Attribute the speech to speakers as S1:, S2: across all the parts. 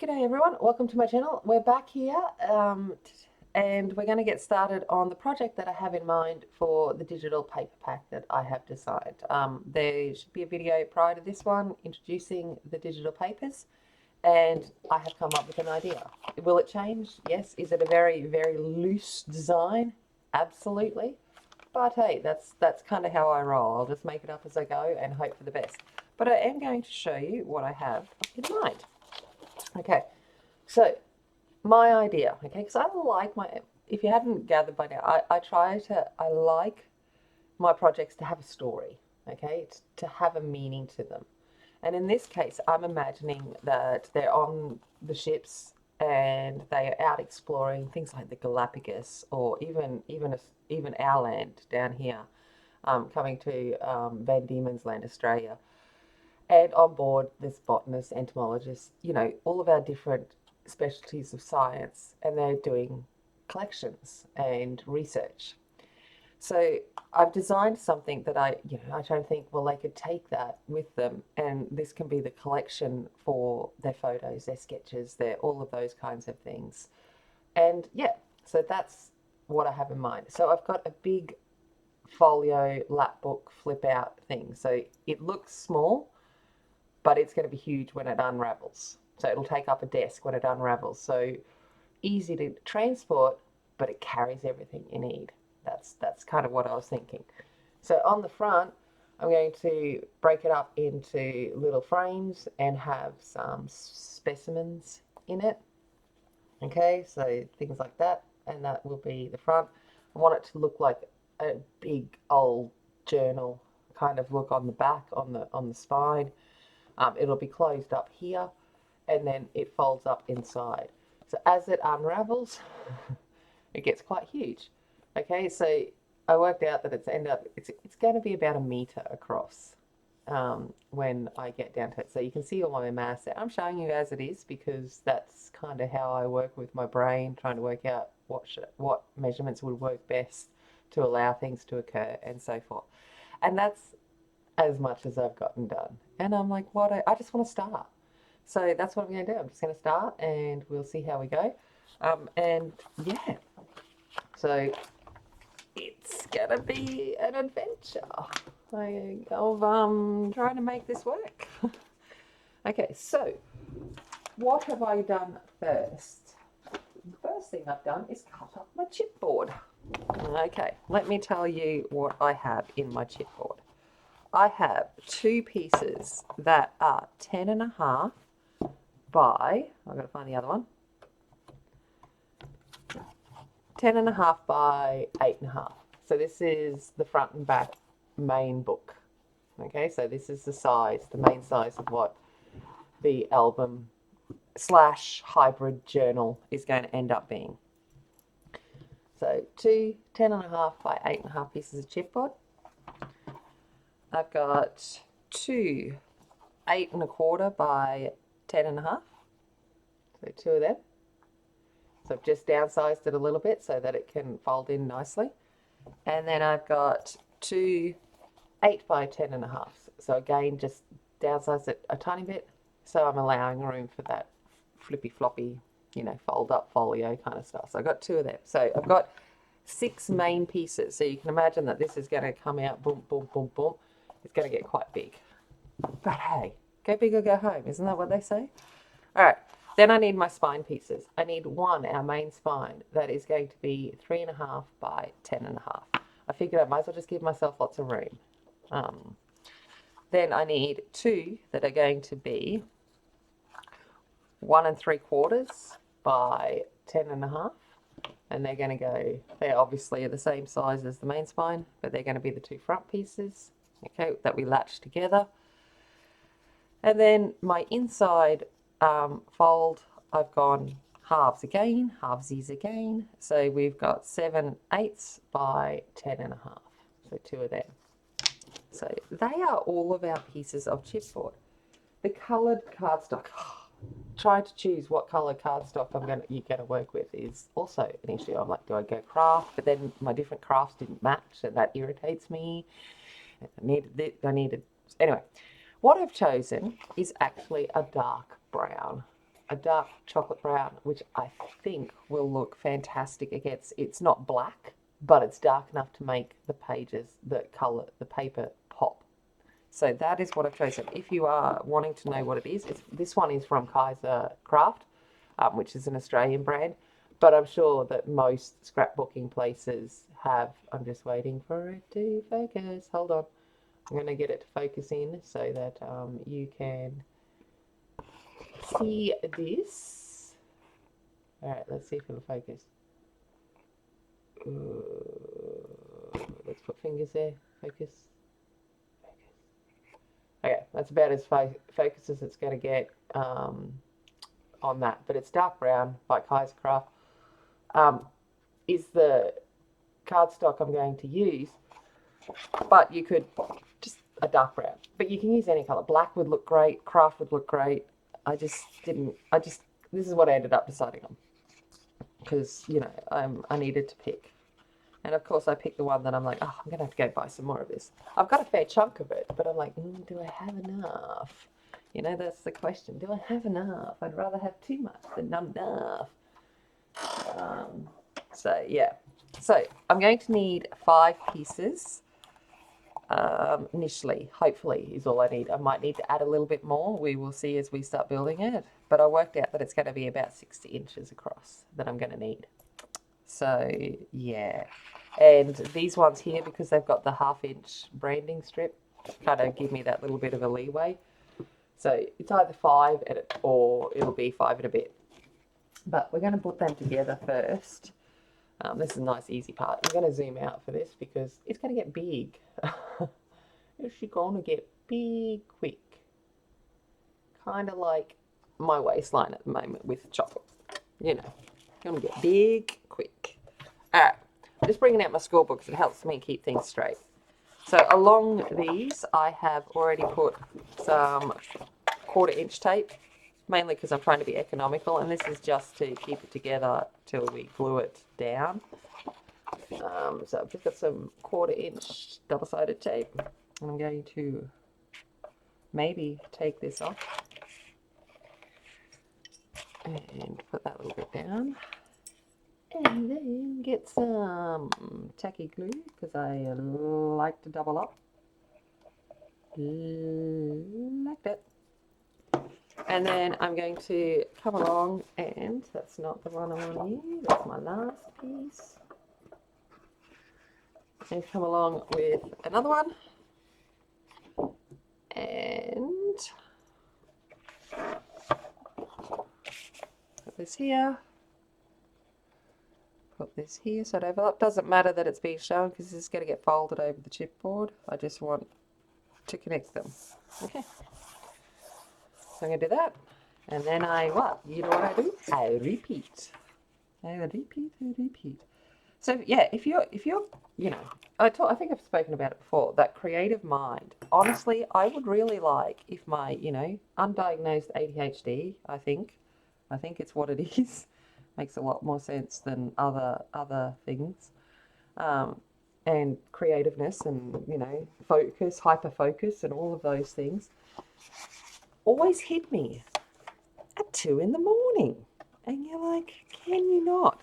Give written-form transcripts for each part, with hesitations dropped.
S1: G'day everyone, welcome to my channel. We're back here and we're going to get started on the project that I have in mind for the digital paper pack that I have designed. There should be a video prior to this one introducing the digital papers, and I have come up with an idea. Will it change? Yes. Is it a very, very loose design? Absolutely. But hey, that's kind of how I roll. I'll just make it up as I go and hope for the best. But I am going to show you what I have in mind. Okay, so my idea, okay, because I like my, if you hadn't gathered by now, I like my projects to have a story, okay, to have a meaning to them. And in this case, I'm imagining that they're on the ships and they are out exploring things like the Galapagos, or even our land down here, coming to Van Diemen's Land, Australia. And on board, there's botanists, entomologists, all of our different specialties of science, and they're doing collections and research. So I've designed something that I try to think, well, they could take that with them, and this can be the collection for their photos, their sketches, their all of those kinds of things. And yeah, so that's what I have in mind. So I've got a big folio lap book flip out thing. So it looks small, but it's going to be huge when it unravels. So it'll take up a desk when it unravels. So easy to transport, but it carries everything you need. That's kind of what I was thinking. So on the front, I'm going to break it up into little frames and have some specimens in it. Okay, so things like that, and that will be the front. I want it to look like a big old journal kind of look on the back, on the spine. It'll be closed up here, and then it folds up inside. So as it unravels, it gets quite huge. Okay, so I worked out that it's going to be about 1 meter across when I get down to it. So you can see all my mass there. I'm showing you as it is because that's kind of how I work with my brain, trying to work out what measurements would work best to allow things to occur and so forth. And that's as much as I've gotten done. And I'm like, I just want to start. So that's what I'm going to do. I'm just going to start and we'll see how we go. And yeah, so it's going to be an adventure of trying to make this work. Okay, so what have I done first? The first thing I've done is cut up my chipboard. Okay, let me tell you what I have in my chipboard. I have 2 pieces that are 10.5 by, I've got to find the other one, 10.5 by 8.5. So this is the front and back main book. Okay, so this is the size, the main size of what the album / hybrid journal is going to end up being. So 2 10.5 by 8.5 pieces of chipboard. I've got 2 8.25 by 10.5. So 2 of them. So I've just downsized it a little bit so that it can fold in nicely. And then I've got 2 8 by 10.5. So again, just downsize it a tiny bit. So I'm allowing room for that flippy floppy, fold up folio kind of stuff. So I've got 2 of them. So I've got 6 main pieces. So you can imagine that this is going to come out boom, boom, boom, boom. It's going to get quite big. But hey, go big or go home. Isn't that what they say? All right. Then I need my spine pieces. I need one, our main spine, that is going to be 3.5 by 10.5. I figured I might as well just give myself lots of room. Then I need 2 that are going to be 1.75 by 10.5. And they're going to go, they obviously are the same size as the main spine, but they're going to be the 2 front pieces, okay, that we latch together. And then my inside fold, I've gone halves again, halvesies again. So we've got 7/8 by 10.5. So 2 of them. So they are all of our pieces of chipboard. The coloured cardstock. Trying to choose what colour cardstock you're gonna work with is also an issue. I'm like, do I go craft? But then my different crafts didn't match, and that irritates me. Anyway, what I've chosen is actually a dark brown. a dark chocolate brown, which I think will look fantastic against, it's not black, but it's dark enough to make the pages, the colour, the paper pop. So that is what I've chosen. If you are wanting to know what it is, this one is from Kaiser Craft, which is an Australian brand, but I'm sure that most scrapbooking places have. I'm just waiting for it to focus. Hold on. I'm going to get it to focus in so that you can see this. All right, let's see if it'll focus. Let's put fingers there. Focus. Okay, that's about as focused as it's going to get on that. But it's dark brown by Kaiser Craft. Is the cardstock I'm going to use, but you could just a dark brown. But you can use any colour. Black would look great. Craft would look great. This is what I ended up deciding on. Because, you know, I needed to pick. And of course I picked the one that I'm like, oh, I'm going to have to go buy some more of this. I've got a fair chunk of it, but I'm like, do I have enough? You know, that's the question. Do I have enough? I'd rather have too much than not enough. So, yeah. So, I'm going to need 5 pieces initially, hopefully, is all I need. I might need to add a little bit more. We will see as we start building it. But I worked out that it's going to be about 60 inches across that I'm going to need. So, yeah. And these ones here, because they've got the 1/2 inch branding strip, kind of give me that little bit of a leeway. So, it's either 5 or it'll be 5 and a bit. But we're going to put them together first. This is a nice, easy part. I'm going to zoom out for this because it's going to get big. It's going to get big quick. Kind of like my waistline at the moment with chocolate. You know, going to get big quick. Alright, I'm just bringing out my scorebook because it helps me keep things straight. So along these, I have already put some 1/4 inch tape, mainly because I'm trying to be economical, and this is just to keep it together till we glue it down. So I've just got some 1/4 inch double-sided tape, and I'm going to maybe take this off and put that little bit down. And then get some tacky glue, because I like to double up. Like that. And then I'm going to come along, and that's not the one I want to use, that's my last piece. And come along with another one. And put this here. Put this here so it overlaps. Doesn't matter that it's being shown because this is going to get folded over the chipboard. I just want to connect them. Okay. So I'm going to do that. And then you know what I do? I repeat. I repeat. So yeah, if you're, you know, I think I've spoken about it before, that creative mind. Honestly, I would really like if my, you know, undiagnosed ADHD, I think it's what it is. Makes a lot more sense than other things. And creativeness and, you know, focus, hyper focus and all of those things always hit me at 2 in the morning. And you're like, can you not?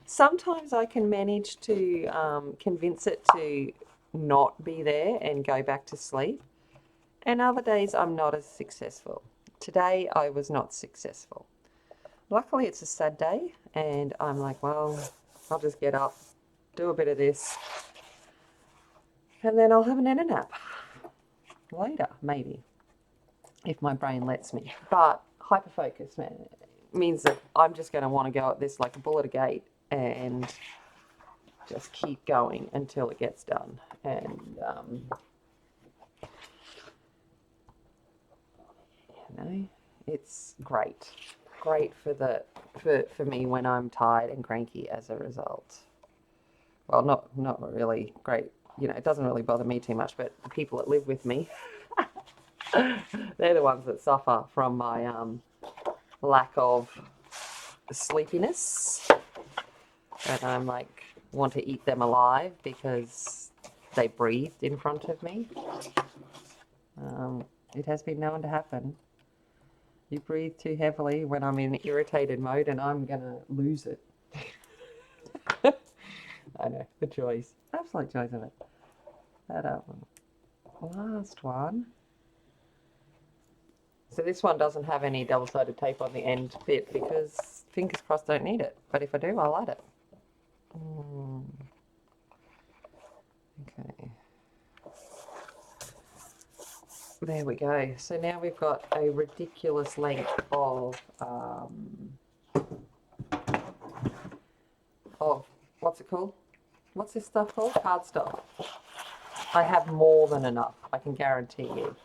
S1: Sometimes I can manage to convince it to not be there and go back to sleep. And other days I'm not as successful. Today I was not successful. Luckily it's a sad day and I'm like, well, I'll just get up, do a bit of this, and then I'll have an inner nap later, maybe, if my brain lets me. But hyperfocus, man, means that I'm just going to want to go at this like a bull at a gate and just keep going until it gets done. And, you know, it's great for me when I'm tired and cranky as a result. Well, not really great. You know, it doesn't really bother me too much, but the people that live with me, they're the ones that suffer from my lack of sleepiness. And I'm like, want to eat them alive because they breathed in front of me. It has been known to happen. You breathe too heavily when I'm in irritated mode and I'm gonna lose it. I know, the joys. Absolute joys of it. That last one. So this one doesn't have any double-sided tape on the end bit because fingers crossed don't need it. But if I do, I'll add it. Okay. There we go. So now we've got a ridiculous length of what's it called? What's this stuff called? Cardstock. I have more than enough, I can guarantee you.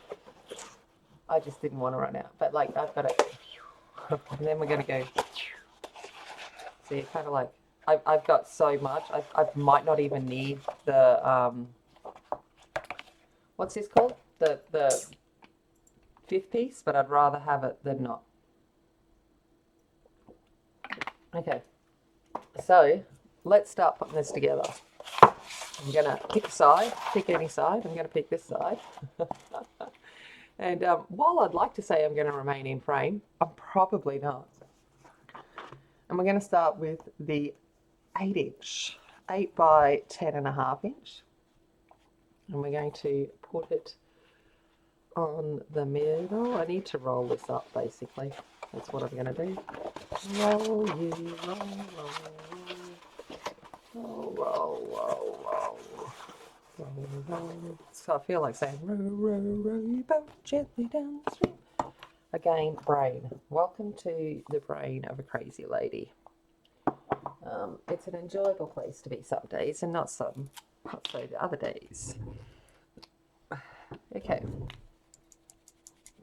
S1: I just didn't want to run out. But like I've got it. And then we're going to go. See, kind of like, I've got so much. I might not even need the, what's this called? The fifth piece, but I'd rather have it than not. Okay, so let's start putting this together. I'm going to pick a side, pick any side. I'm going to pick this side. And while I'd like to say I'm going to remain in frame, I'm probably not. And we're going to start with the 8-inch, 8 by 10.5 inch. And we're going to put it on the middle. I need to roll this up, basically. That's what I'm going to do. Roll, you roll, roll, roll, roll, roll, roll, roll. So I feel like saying, row, row, row your boat gently down the stream. Again, brain. Welcome to the brain of a crazy lady. It's an enjoyable place to be some days and not so the other days. Okay.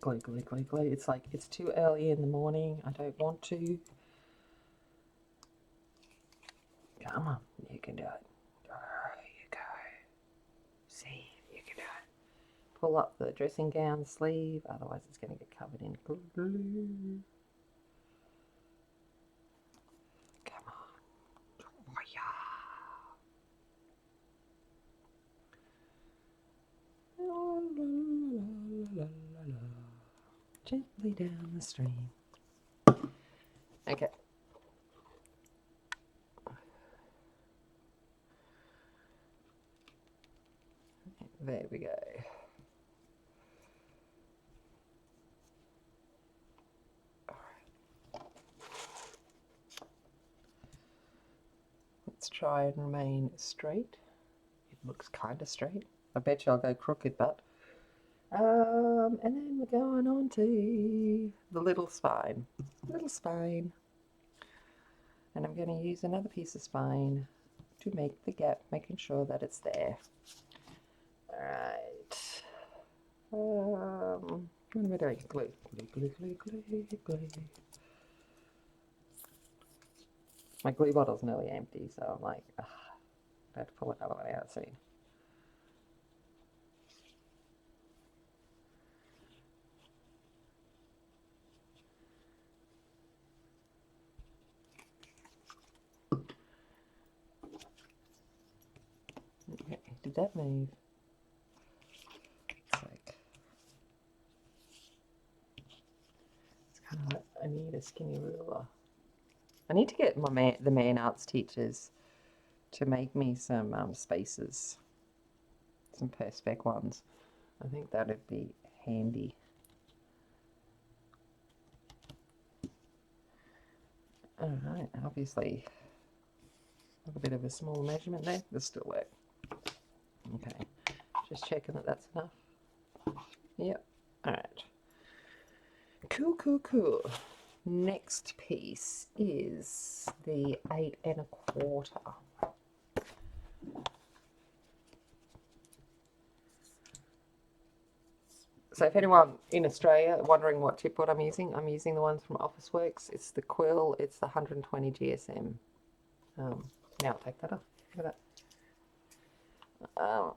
S1: Glue, glue, glue, glue. It's like, it's too early in the morning. I don't want to. Come on, you can do it. There you go. See, you can do it. Pull up the dressing gown sleeve, otherwise it's going to get covered in glue. Come on. Gently down the stream. Okay. There we go. Let's try and remain straight. It looks kind of straight. I bet you I'll go crooked, but and then we're going on to the little spine. Little spine. And I'm going to use another piece of spine to make the gap, making sure that it's there. Alright. What am I doing? Glue. Glue, glue, glue, glue, glue. My glue bottle's nearly empty, so I'm like, ugh, I have to pull another one out soon. Okay, did that move? It's like, it's kind of like, I need a skinny ruler. I need to get the man arts teachers to make me some spaces, some Perspex ones. I think that'd be handy. Alright, obviously a bit of a small measurement there. This still work. Okay, just checking that that's enough. Yep. Alright. Cool, cool, cool. Next piece is the 8 1/4. So if anyone in Australia wondering what chipboard I'm using the ones from Officeworks. It's the Quill, it's the 120 GSM. Now I'll take that off. Look at that.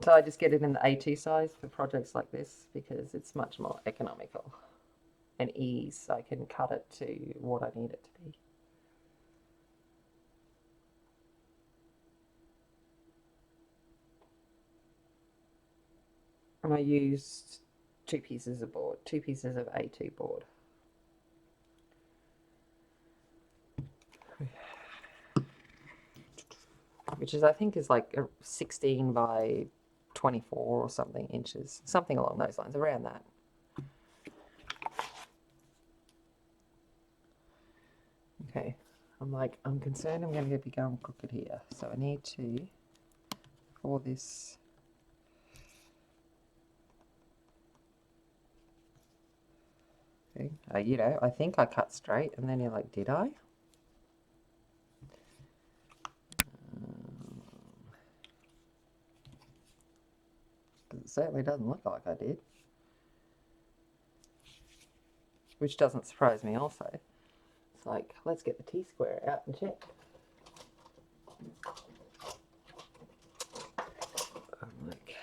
S1: So I just get it in the A2 size for projects like this because it's much more economical and ease. So I can cut it to what I need it to be. And I used 2 pieces of board, 2 pieces of A2 board. Which is, I think, is like 16 by 24 or something inches, something along those lines, around that. Okay, I'm concerned I'm going to be going crooked here, so I need to, for this, okay, you know, I think I cut straight, and then you're like, did I? It certainly doesn't look like I did. Which doesn't surprise me also. It's like, let's get the T-square out and check. I'm like,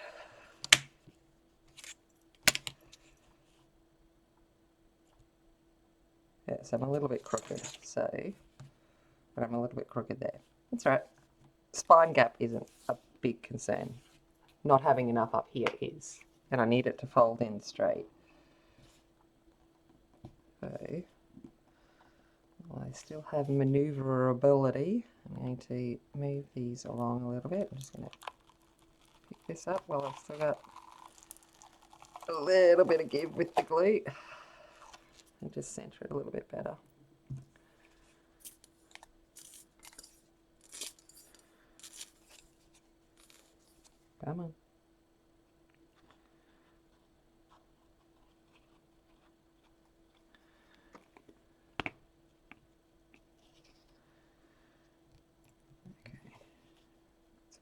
S1: yeah, so I'm a little bit crooked, but I'm a little bit crooked there. That's right. Spine gap isn't a big concern. Not having enough up here is, and I need it to fold in straight. So, I still have maneuverability. I'm going to move these along a little bit. I'm just going to pick this up while I've still got a little bit of give with the glue. And just center it a little bit better. Come on.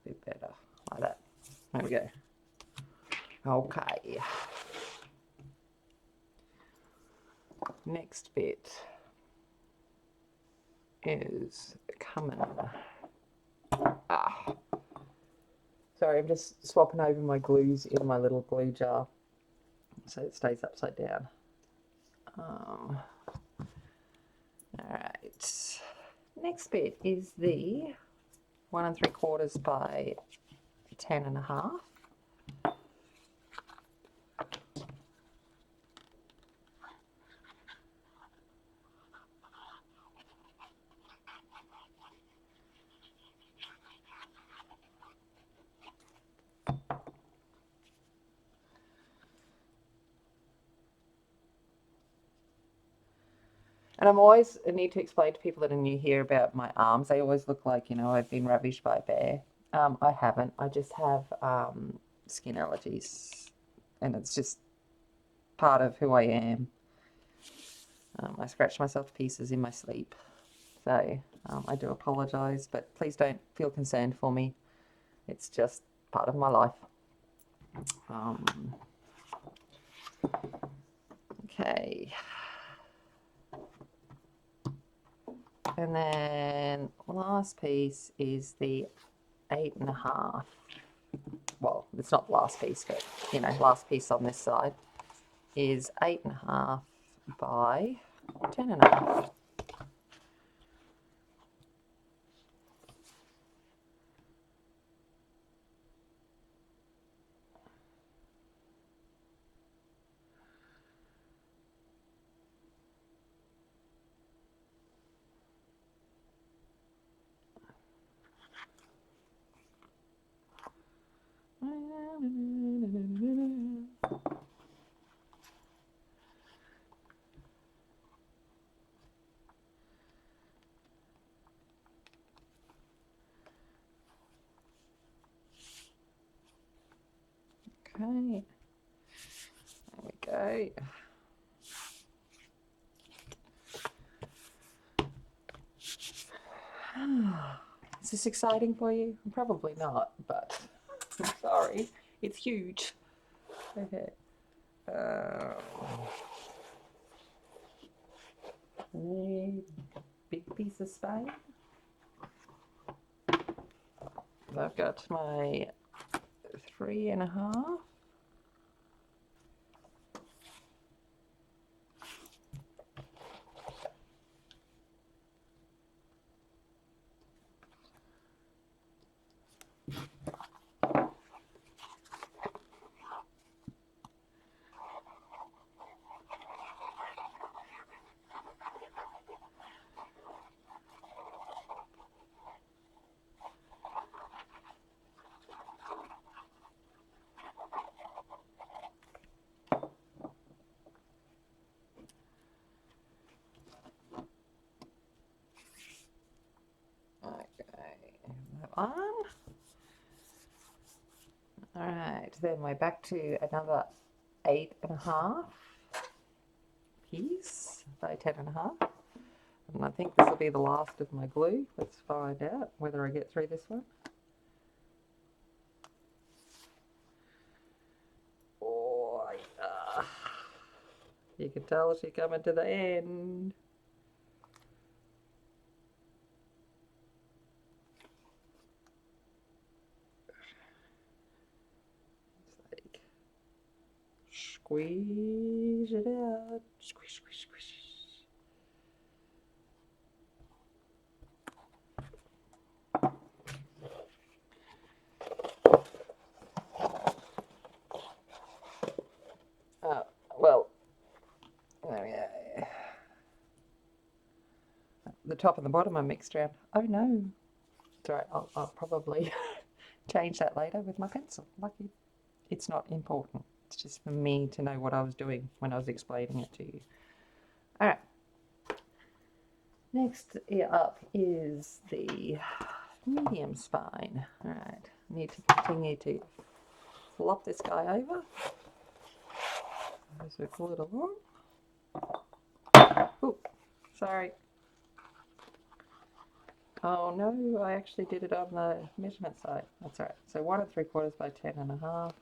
S1: A bit better, like that. There we go. Okay. Next bit is coming. Sorry, I'm just swapping over my glues in my little glue jar so it stays upside down. All right. Next bit is the 1 3/4 by 10.5. And I need to explain to people that are new here about my arms. They always look like, you know, I've been ravished by a bear. I haven't. I just have skin allergies, and it's just part of who I am. I scratched myself to pieces in my sleep, so I do apologise, but please don't feel concerned for me. It's just part of my life. Okay. And then last piece is the 8.5. Well, it's not the last piece, but you know, last piece on this side is 8.5 by 10.5. Okay, there we go. Is this exciting for you? Probably not, but I'm sorry. It's huge. Okay. Big piece of spade. I've got my 3.5. then we're back to another 8.5 piece by 10.5. And I think this will be the last of my glue. Let's find out whether I get through this one. Oh, yeah. You can tell she's coming to the end. Squeeze it out. Squish, squish, squish. Well, there we go. The top and the bottom are mixed around. Oh no. It's alright, I'll probably change that later with my pencil. Lucky. It's not important. It's just for me to know what I was doing when I was explaining it to you. Alright. Next up is the medium spine. Alright. Need to continue to flop this guy over as we pull it along. Oh, sorry. Oh no, I actually did it on the measurement side. That's alright. So 1 3/4 by 10.5.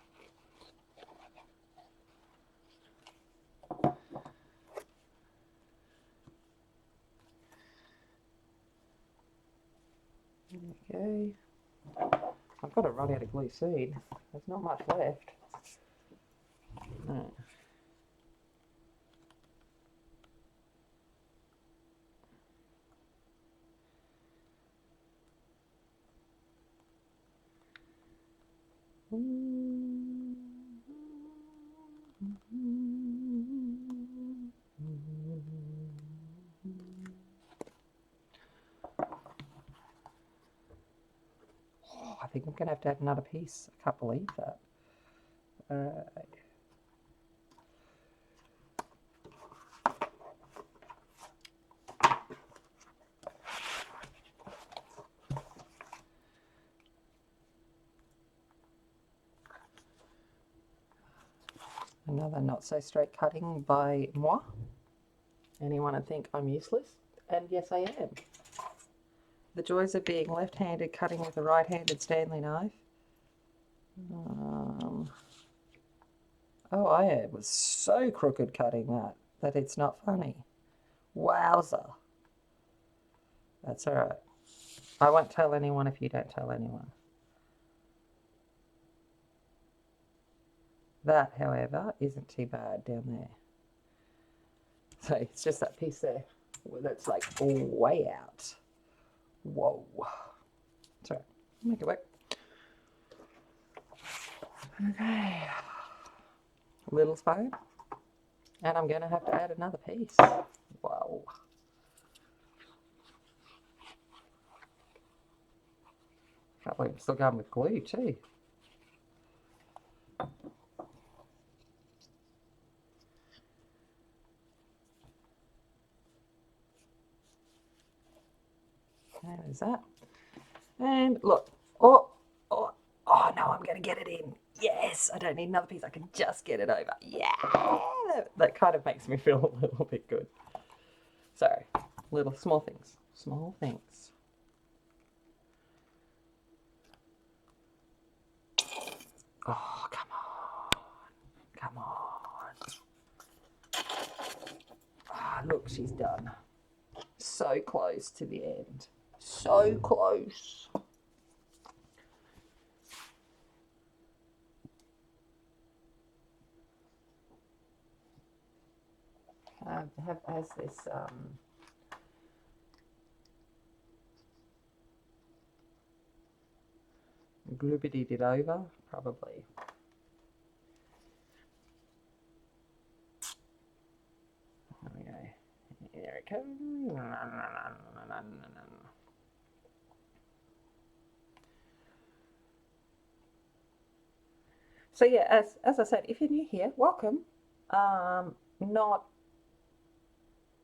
S1: There we go. I've got to run out of glue soon. There's not much left. No. Oh, I think I'm going to have to add another piece. I can't believe that. Another not so straight cutting by moi. Anyone would think I'm useless? And yes, I am. The joys of being left-handed cutting with a right-handed Stanley knife. Oh, I was so crooked cutting that it's not funny. Wowza. That's alright. I won't tell anyone if you don't tell anyone. That, however, isn't too bad down there. So it's just that piece there that's like way out. Whoa. Sorry, make it work. Okay. Little spine. And I'm going to have to add another piece. Whoa. Can't believe I'm still going with glue too. There's that. And look. Oh no, I'm going to get it in. Yes, I don't need another piece. I can just get it over. Yeah, that kind of makes me feel a little bit good. Sorry, little small things. Small things. Oh, come on. Come on. Ah, look, she's done. So close to the end. So close. Has this gloobity did over? Probably. There we go. There it comes. So yeah, as I said, if you're new here, welcome. Not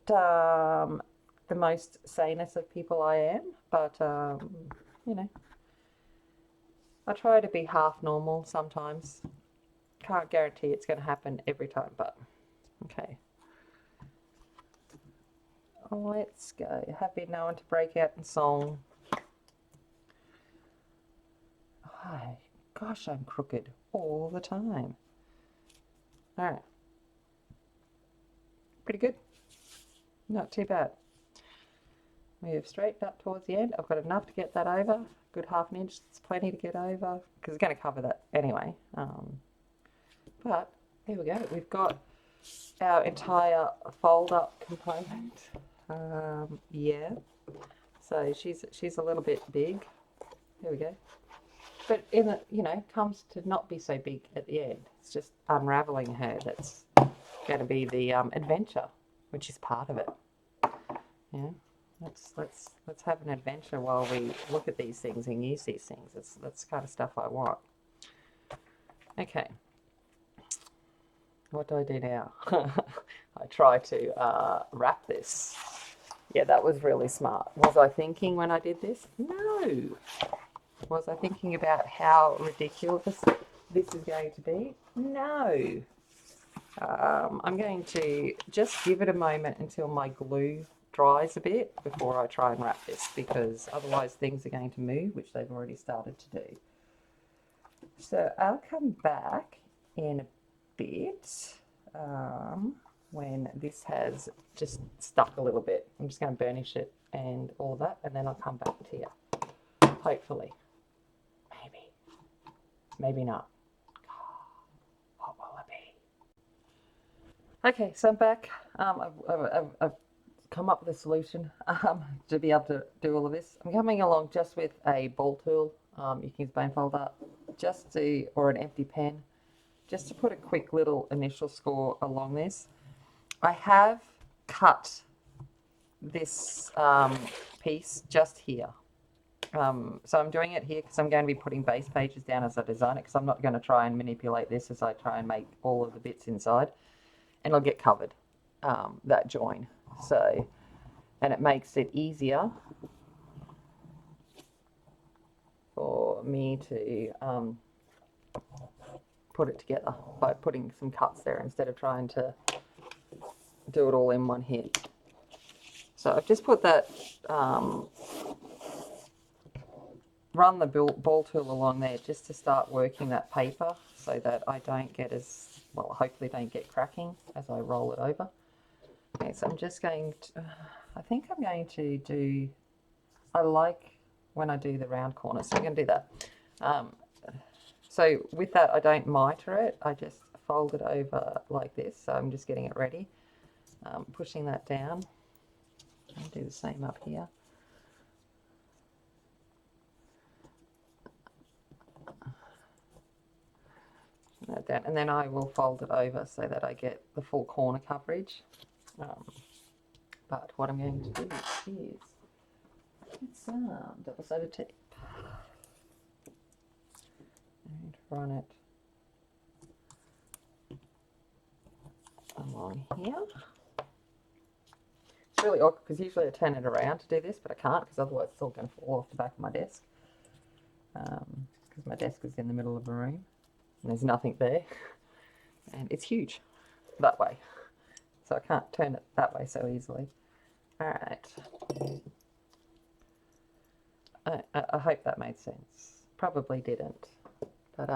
S1: the most sanest of people I am, but you know, I try to be half normal sometimes. can't guarantee it's going to happen every time, but okay. Let's go. Have been known to break out in song. Oh, gosh, I'm crooked all the time. All right. Pretty good. Not too bad. We have straightened up towards the end. I've got enough to get that over. Good half an inch. It's plenty to get over because it's going to cover that anyway. But there we go. We've got our entire fold-up component. Yeah. So she's a little bit big. There we go. But in the, you know, comes to not be so big at the end. It's just unraveling her that's going to be the adventure, which is part of it. Yeah. Let's have an adventure while we look at these things and use these things. That's the kind of stuff I want. Okay. What do I do now? I try to wrap this. Yeah, that was really smart. Was I thinking when I did this? No. Was I thinking about how ridiculous this is going to be? No. I'm going to just give it a moment until my glue dries a bit before I try and wrap this, because otherwise things are going to move, which they've already started to do. So I'll come back in a bit when this has just stuck a little bit. I'm just going to burnish it and all of that, and then I'll come back to you. Hopefully. Maybe not. What will it be? Okay, so I'm back. I've come up with a solution to be able to do all of this. I'm coming along just with a ball tool. You can use bone folder, or an empty pen, just to put a quick little initial score along this. I have cut this piece just here. So I'm doing it here because I'm going to be putting base pages down as I design it, because I'm not going to try and manipulate this as I try and make all of the bits inside, and it'll get covered, that join. So, and it makes it easier for me to put it together by putting some cuts there instead of trying to do it all in one hit. So I've just put that run the ball tool along there just to start working that paper so that I don't get as, well, hopefully don't get cracking as I roll it over. Okay, so I'm just going to, I think I'm going to do, I like when I do the round corners, so I'm going to do that. So with that, I don't miter it, I just fold it over like this, so I'm just getting it ready. Pushing that down. I'll do the same up here. That down, and then I will fold it over so that I get the full corner coverage. But what I'm going to do is get some double-sided tape and run it along here. It's really awkward because usually I turn it around to do this, but I can't because otherwise it's all going to fall off the back of my desk. Because my desk is in the middle of a room and there's nothing there, and it's huge that way, so I can't turn it that way so easily. Alright, I hope that made sense. Probably didn't, but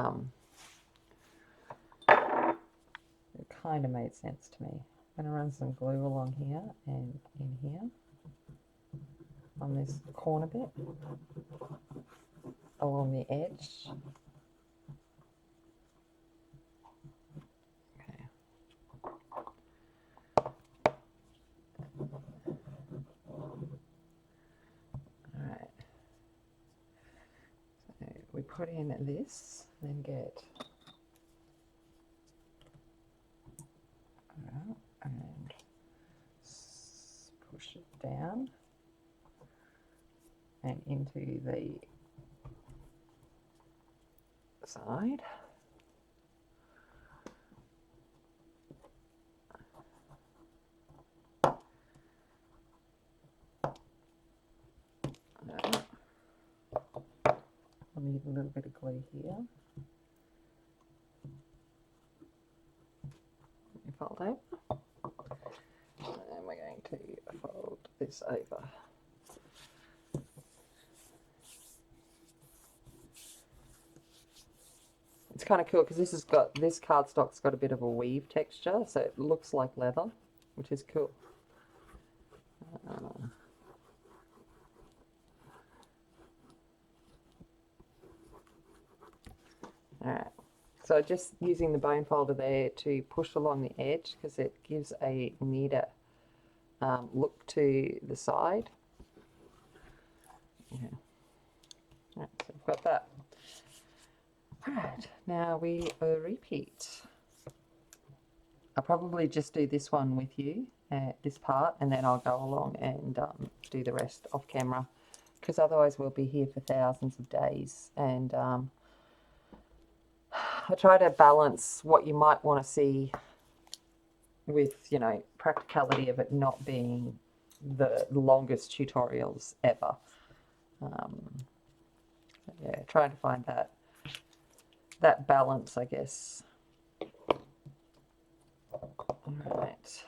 S1: it kind of made sense to me. I'm going to run some glue along here and in here on this corner bit along the edge. We put in this, then get and push it down and into the side. I'll need a little bit of glue here. fold over. And we're going to fold this over. It's kind of cool because this cardstock's got a bit of a weave texture, so it looks like leather, which is cool. Alright, so just using the bone folder there to push along the edge because it gives a neater look to the side. Yeah. Right, so we've got that. Alright, now we repeat. I'll probably just do this one with you, this part, and then I'll go along and do the rest off camera, because otherwise we'll be here for thousands of days. And I try to balance what you might want to see with, you know, practicality of it not being the longest tutorials ever. Yeah, trying to find that balance, I guess. All right.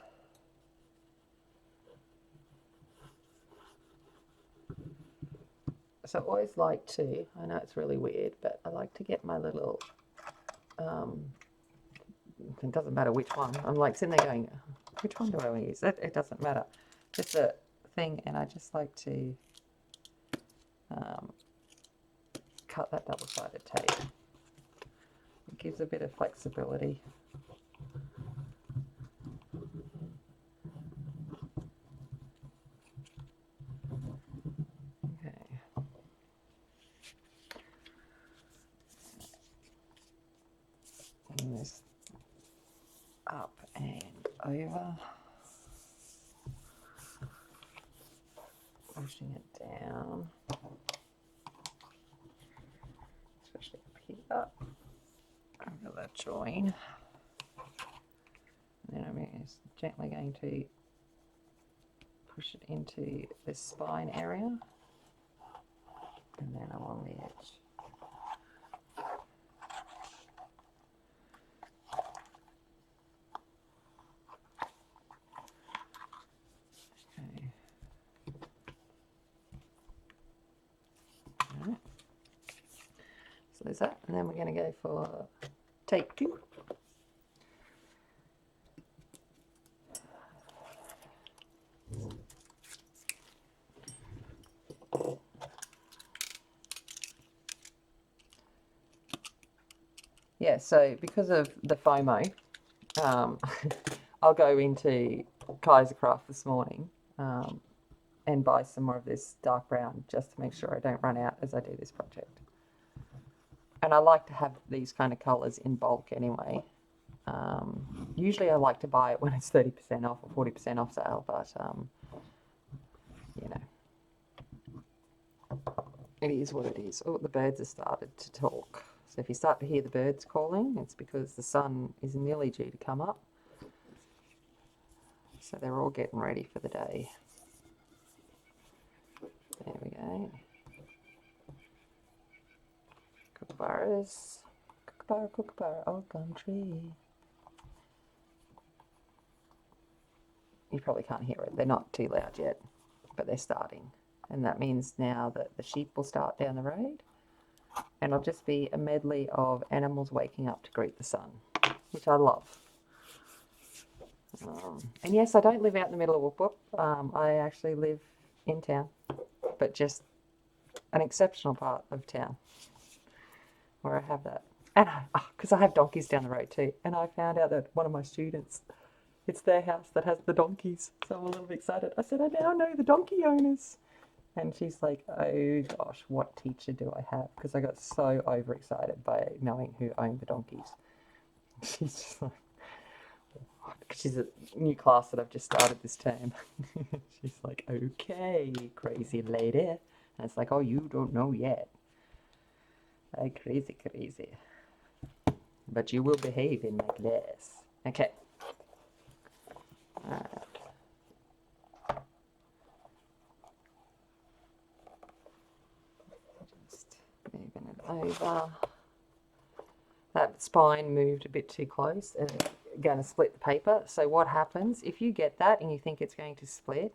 S1: So I always like to, I know it's really weird, but I like to get my little, it doesn't matter which one. I'm like sitting there going, which one do I use? It doesn't matter. Just a thing, and I just like to cut that double-sided tape. It gives a bit of flexibility. Okay. Bring this up and over. Pushing it down. Especially up here. Over that join. And then I'm just gently going to push it into the spine area and then along the edge. Okay. All right. So there's that, and then we're going to go for take 2. Yeah, so because of the FOMO, I'll go into Kaisercraft this morning and buy some more of this dark brown just to make sure I don't run out as I do this project. And I like to have these kind of colours in bulk anyway. Usually I like to buy it when it's 30% off or 40% off sale, but you know, it is what it is. Oh, the birds have started to talk. So if you start to hear the birds calling, it's because the sun is nearly due to come up. So they're all getting ready for the day. There we go. Kookaburras. Kookaburra, kookaburra, old gum tree. You probably can't hear it. They're not too loud yet, but they're starting. And that means now that the sheep will start down the road. And it'll just be a medley of animals waking up to greet the sun, which I love. And yes, I don't live out in the middle of Whoop Whoop. I actually live in town, but just an exceptional part of town where I have that. And because I have donkeys down the road too. And I found out that one of my students, it's their house that has the donkeys. So I'm a little bit excited. I said, I now know the donkey owners. And she's like, oh gosh, what teacher do I have? Because I got so overexcited by knowing who owned the donkeys. She's just like, because she's a new class that I've just started this term. She's like, okay, crazy lady. And it's like, oh, you don't know yet. Like, crazy, crazy. But you will behave in my class. Okay. Alright. Moving it over. That spine moved a bit too close and going to split the paper. So what happens if you get that and you think it's going to split,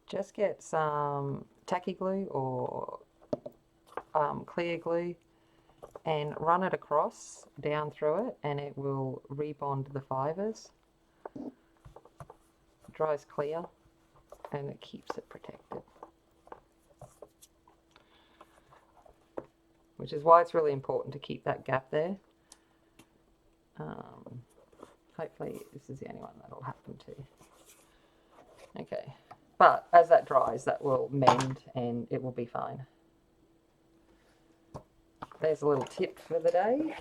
S1: just get some tacky glue or clear glue and run it across down through it, and it will rebond the fibers. It dries clear and it keeps it protected, which is why it's really important to keep that gap there. Hopefully this is the only one that'll happen to. Okay, but as that dries, that will mend and it will be fine. There's a little tip for the day.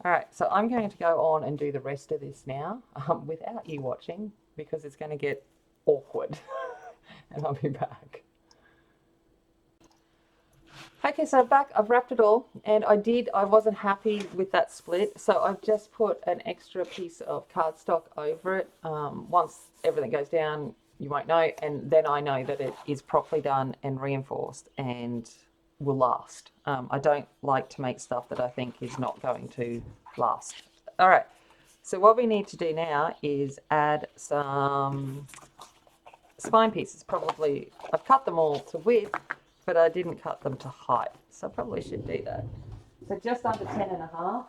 S1: All right, so I'm going to go on and do the rest of this now without you watching, because it's going to get awkward. And I'll be back. Okay, so I'm back. I've wrapped it all, and I wasn't happy with that split, so I've just put an extra piece of cardstock over it. Once everything goes down, you won't know, and then I know that it is properly done and reinforced and will last. I don't like to make stuff that I think is not going to last. All right, so what we need to do now is add some spine pieces. Probably, I've cut them all to width, but I didn't cut them to height, so I probably should do that. So just under 10.5.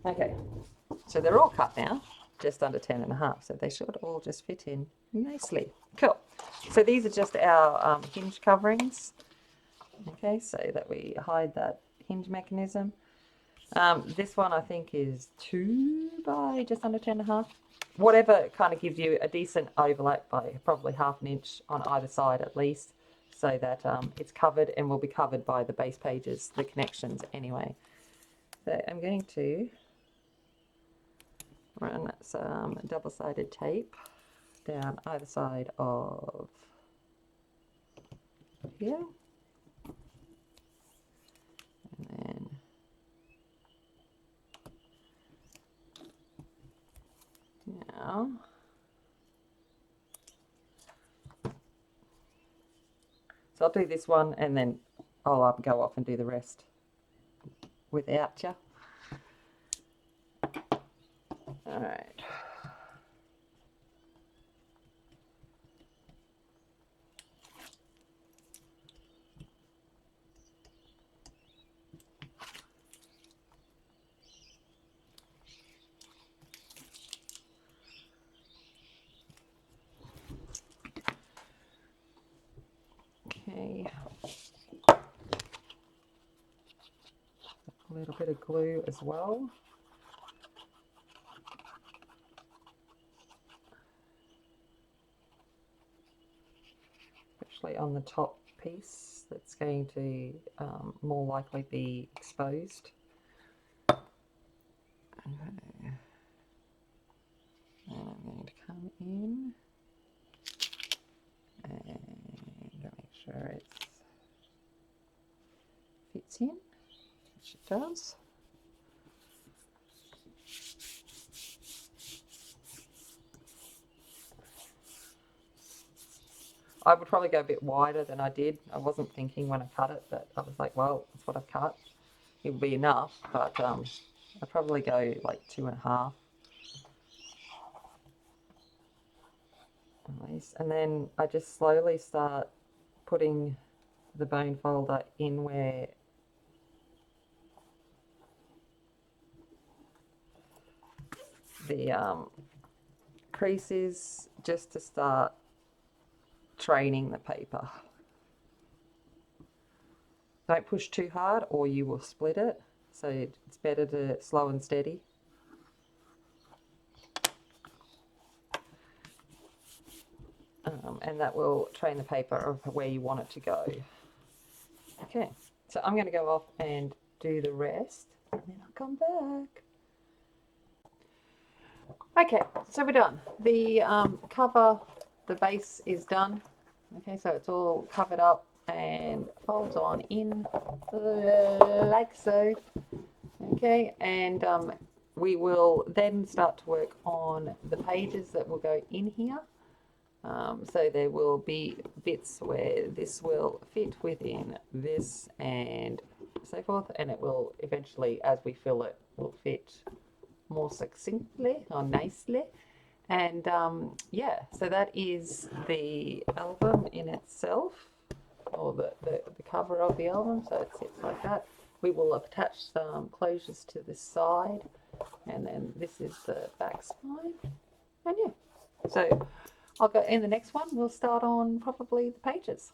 S1: Okay, so they're all cut now, just under 10.5, so they should all just fit in nicely. Cool. So these are just our hinge coverings, okay, so that we hide that hinge mechanism. This one I think is 2 by just under 10.5. Whatever kind of gives you a decent overlap by probably 1/2 inch on either side at least, so that it's covered and will be covered by the base pages, the connections anyway. So I'm going to run some double-sided tape down either side of here, and then now so I'll do this one and then I'll go off and do the rest without you. All right. Okay. A little bit of glue as well. Especially on the top piece that's going to more likely be exposed. Okay. And I'm going to come in and make sure it fits in, which it does. I would probably go a bit wider than I did. I wasn't thinking when I cut it, but I was like, well, that's what I've cut. It will be enough, but I'd probably go like 2.5. At least. And then I just slowly start putting the bone folder in where the crease is, just to start training the paper. Don't push too hard or you will split it, so it's better to slow and steady. And that will train the paper of where you want it to go. Okay, so I'm going to go off and do the rest and then I'll come back. Okay, so we're done. The cover, the base is done. Okay, so it's all covered up and folds on in like so. Okay, and we will then start to work on the pages that will go in here. So there will be bits where this will fit within this and so forth, and it will eventually, as we fill it, will fit more succinctly or nicely. And yeah, so that is the album in itself, or the cover of the album. So it sits like that. We will attach some closures to the side, and then this is the back spine. And yeah, so I'll go in the next one. We'll start on probably the pages.